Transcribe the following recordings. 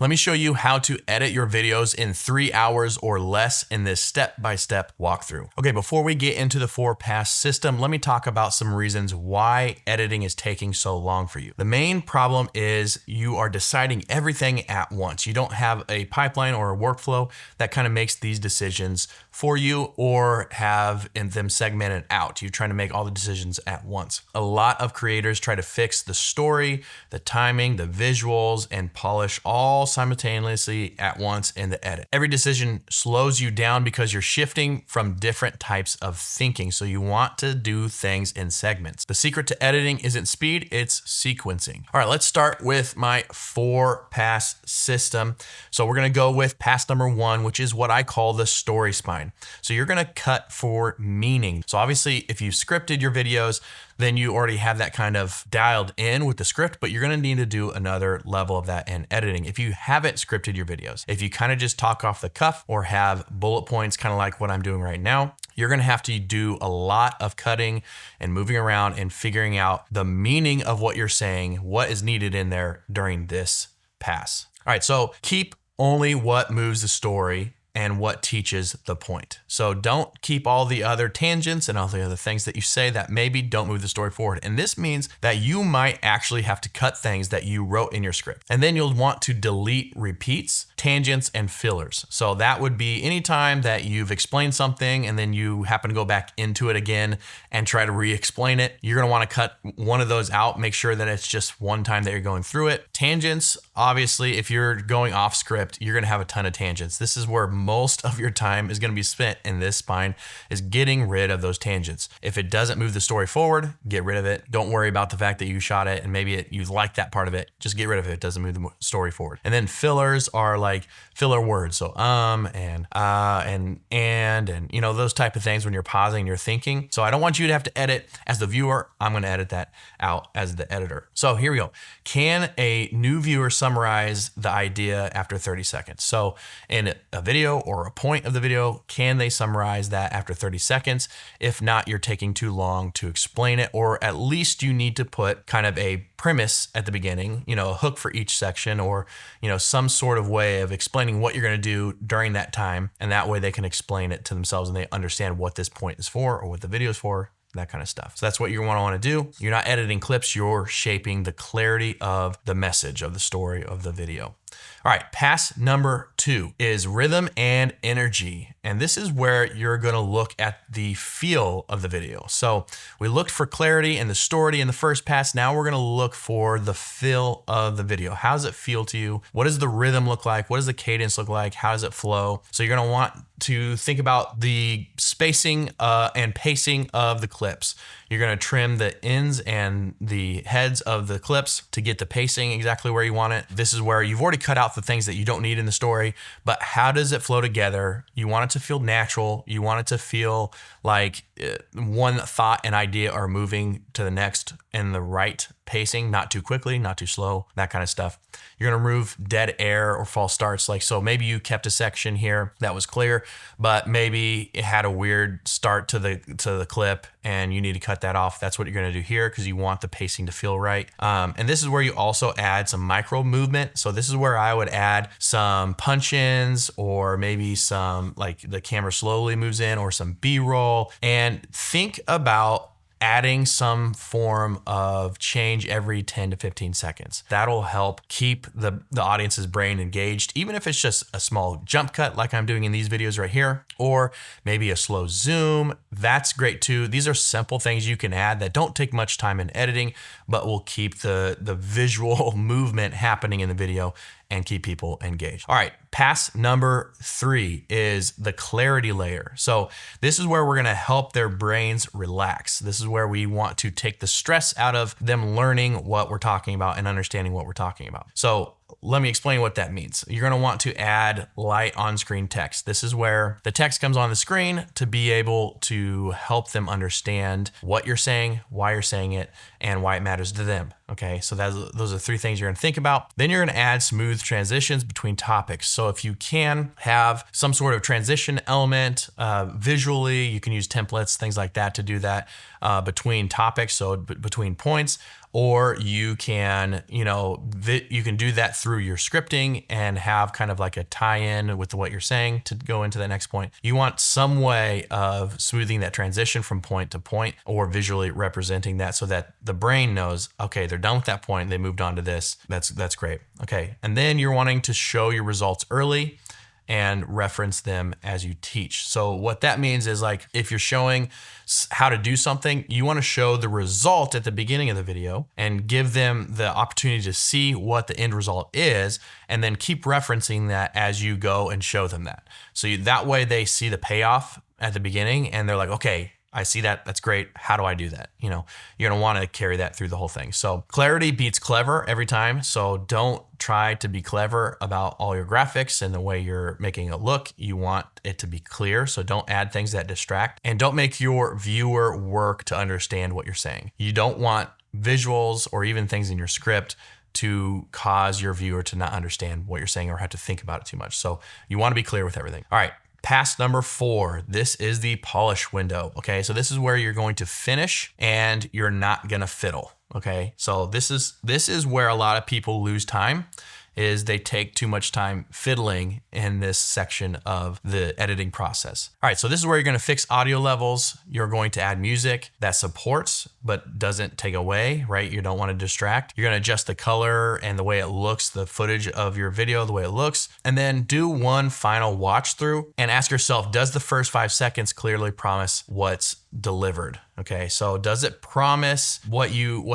Let me show you how to edit your videos in 3 hours or less in this step-by-step walkthrough. Okay, before we get into the 4-pass system, let me talk about some reasons why editing is taking so long for you. The main problem is you are deciding everything at once. You don't have a pipeline or a workflow that kind of makes these decisions for you or have them segmented out. You're trying to make all the decisions at once. A lot of creators try to fix the story, the timing, the visuals, and polish all simultaneously at once in the edit. Every decision slows you down because you're shifting from different types of thinking. So you want to do things in segments. The secret to editing isn't speed, it's sequencing. All right, let's start with my 4-pass system. So we're gonna go with pass number 1, which is what I call the story spine. So you're gonna cut for meaning. So obviously if you scripted your videos, then you already have that kind of dialed in with the script, but you're gonna need to do another level of that in editing. If you haven't scripted your videos, if you kind of just talk off the cuff or have bullet points, kind of like what I'm doing right now, you're gonna have to do a lot of cutting and moving around and figuring out the meaning of what you're saying, what is needed in there during this pass. All right, so keep only what moves the story and what teaches the point. So don't keep all the other tangents and all the other things that you say that maybe don't move the story forward. And this means that you might actually have to cut things that you wrote in your script. And then you'll want to delete repeats, tangents, and fillers. So that would be anytime that you've explained something and then you happen to go back into it again and try to re-explain it, you're gonna wanna cut one of those out, make sure that it's just one time that you're going through it. Tangents, obviously, if you're going off script, you're gonna have a ton of tangents. This is where most of your time is going to be spent in this spine, is getting rid of those tangents. If it doesn't move the story forward, get rid of it. Don't worry about the fact that you shot it and maybe you like that part of it. Just get rid of it. It doesn't move the story forward. And then fillers are like filler words. So and you know, those type of things when you're pausing and you're thinking. So I don't want you to have to edit as the viewer. I'm going to edit that out as the editor. So here we go. Can a new viewer summarize the idea after 30 seconds? So in a video or a point of the video, can they summarize that after 30 seconds? If not, you're taking too long to explain it, or at least you need to put kind of a premise at the beginning, you know, a hook for each section, or, you know, some sort of way of explaining what you're going to do during that time. And that way they can explain it to themselves and they understand what this point is for or what the video is for, that kind of stuff. So that's what you're going to want to do. You're not editing clips, you're shaping the clarity of the message of the story of the video. All right, pass number 2 is rhythm and energy. And this is where you're gonna look at the feel of the video. So we looked for clarity and the story in the first pass. Now we're gonna look for the feel of the video. How does it feel to you? What does the rhythm look like? What does the cadence look like? How does it flow? So you're gonna want to think about the spacing and pacing of the clips. You're gonna trim the ends and the heads of the clips to get the pacing exactly where you want it. This is where you've already cut out the things that you don't need in the story, but how does it flow together? You want it to feel natural. You want it to feel like one thought and idea are moving to the next in the right pacing, not too quickly, not too slow, that kind of stuff. You're gonna remove dead air or false starts. Like, so maybe you kept a section here that was clear, but maybe it had a weird start to the clip and you need to cut that off. That's what you're gonna do here because you want the pacing to feel right. And this is where you also add some micro movement. So this is where I would add some punch-ins or maybe some, like the camera slowly moves in, or some B-roll, and think about adding some form of change every 10 to 15 seconds. That'll help keep the audience's brain engaged, even if it's just a small jump cut like I'm doing in these videos right here, or maybe a slow zoom. That's great too. These are simple things you can add that don't take much time in editing, but will keep the visual movement happening in the video and keep people engaged. All right, pass number 3 is the clarity layer. So this is where we're gonna help their brains relax. This is where we want to take the stress out of them learning what we're talking about and understanding what we're talking about. So let me explain what that means. You're gonna want to add light on-screen text. This is where the text comes on the screen to be able to help them understand what you're saying, why you're saying it, and why it matters to them. Okay, so those are 3 things you're gonna think about. Then you're gonna add smooth transitions between topics. So if you can have some sort of transition element visually, you can use templates, things like that to do that. between topics, so between points, or you can, you can do that through your scripting and have kind of like a tie-in with what you're saying to go into the next point. You want some way of smoothing that transition from point to point or visually representing that so that the brain knows, okay, they're done with that point, they moved on to this. That's great. Okay. And then you're wanting to show your results early and reference them as you teach. So what that means is, like, if you're showing how to do something, you want to show the result at the beginning of the video and give them the opportunity to see what the end result is, and then keep referencing that as you go and show them that. So that way they see the payoff at the beginning and they're like, okay, I see that. That's great. How do I do that? You're going to want to carry that through the whole thing. So clarity beats clever every time. So don't try to be clever about all your graphics and the way you're making it look. You want it to be clear. So don't add things that distract, and don't make your viewer work to understand what you're saying. You don't want visuals or even things in your script to cause your viewer to not understand what you're saying or have to think about it too much. So you want to be clear with everything. All right. Pass number 4, this is the polish window. Okay, so this is where you're going to finish and you're not gonna fiddle. Okay, so this is where a lot of people lose time, is they take too much time fiddling in this section of the editing process. All right, so this is where you're gonna fix audio levels. You're going to add music that supports but doesn't take away, right? You don't wanna distract. You're gonna adjust the color and the way it looks, the footage of your video, the way it looks, and then do one final watch through and ask yourself, does the first 5 seconds clearly promise what's delivered? Okay, so does it promise what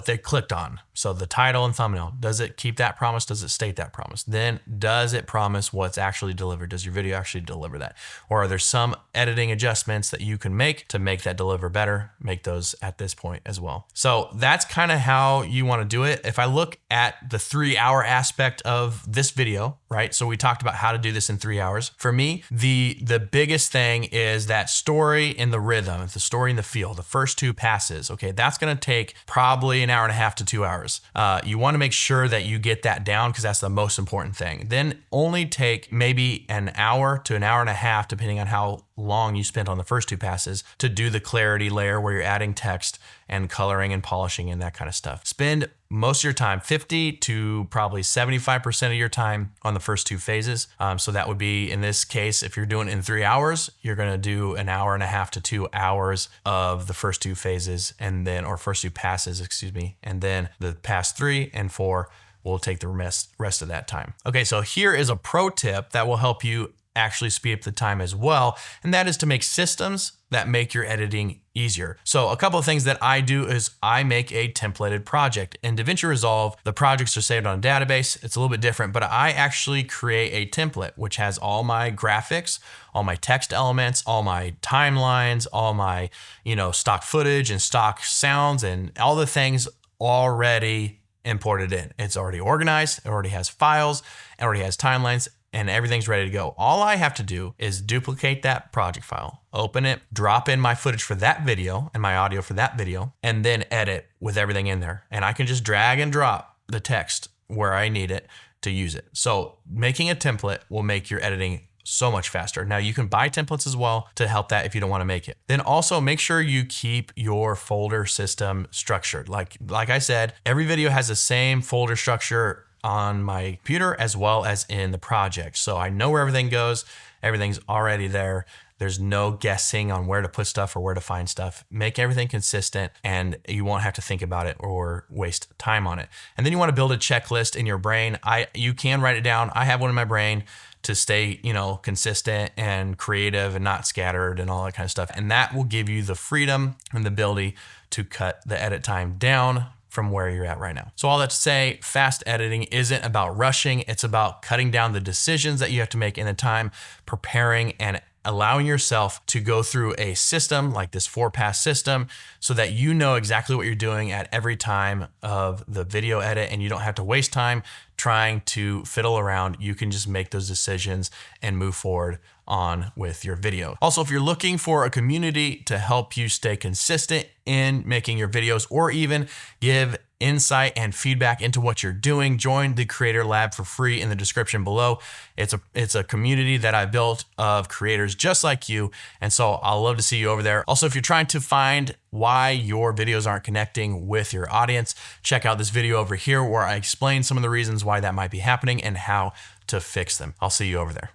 they clicked on? So the title and thumbnail, does it keep that promise? Does it state that promise? Then does it promise what's actually delivered? Does your video actually deliver that? Or are there some editing adjustments that you can make to make that deliver better? Make those at this point as well. So that's kind of how you want to do it. If I look at the 3-hour aspect of this video, right? So we talked about how to do this in 3 hours. For me, the biggest thing is that story and the rhythm, the story and the feel, the first 2 passes. Okay, that's going to take probably 1.5 hours to 2 hours. You want to make sure that you get that down because that's the most important thing. Then only take maybe 1 hour to 1.5 hours, depending on how long you spent on the first 2 passes, to do the clarity layer where you're adding text and coloring and polishing and that kind of stuff. Spend most of your time, 50 to probably 75% of your time, on the first 2 phases. So that would be, in this case, if you're doing it in 3 hours, you're going to do 1.5 hours to 2 hours of the first 2 phases, and then, or first 2 passes, excuse me, and then the pass 3 and 4 will take the rest of that time. Okay, so here is a pro tip that will help you actually speed up the time as well, and that is to make systems that make your editing easier. So a couple of things that I do is I make a templated project. In DaVinci Resolve, the projects are saved on a database. It's a little bit different, but I actually create a template which has all my graphics, all my text elements, all my timelines, all my, stock footage and stock sounds and all the things already imported in. It's already organized, it already has files, it already has timelines, and everything's ready to go. All I have to do is duplicate that project file, open it, drop in my footage for that video and my audio for that video, and then edit with everything in there. And I can just drag and drop the text where I need it to use it. So making a template will make your editing so much faster. Now you can buy templates as well to help that if you don't want to make it. Then also make sure you keep your folder system structured. Like I said, every video has the same folder structure on my computer as well as in the project. So I know where everything goes. Everything's already there. There's no guessing on where to put stuff or where to find stuff. Make everything consistent and you won't have to think about it or waste time on it. And then you want to build a checklist in your brain. You can write it down. I have one in my brain to stay, consistent and creative and not scattered and all that kind of stuff. And that will give you the freedom and the ability to cut the edit time down from where you're at right now. So all that to say, fast editing isn't about rushing. It's about cutting down the decisions that you have to make in the time, preparing and allowing yourself to go through a system like this 4-pass system so that you know exactly what you're doing at every time of the video edit and you don't have to waste time trying to fiddle around. You can just make those decisions and move forward on with your video. Also, if you're looking for a community to help you stay consistent in making your videos or even give insight and feedback into what you're doing, join the Creator Lab for free in the description below. It's a community that I built of creators just like you. And so I'll love to see you over there. Also, if you're trying to find why your videos aren't connecting with your audience, check out this video over here where I explain some of the reasons why that might be happening and how to fix them. I'll see you over there.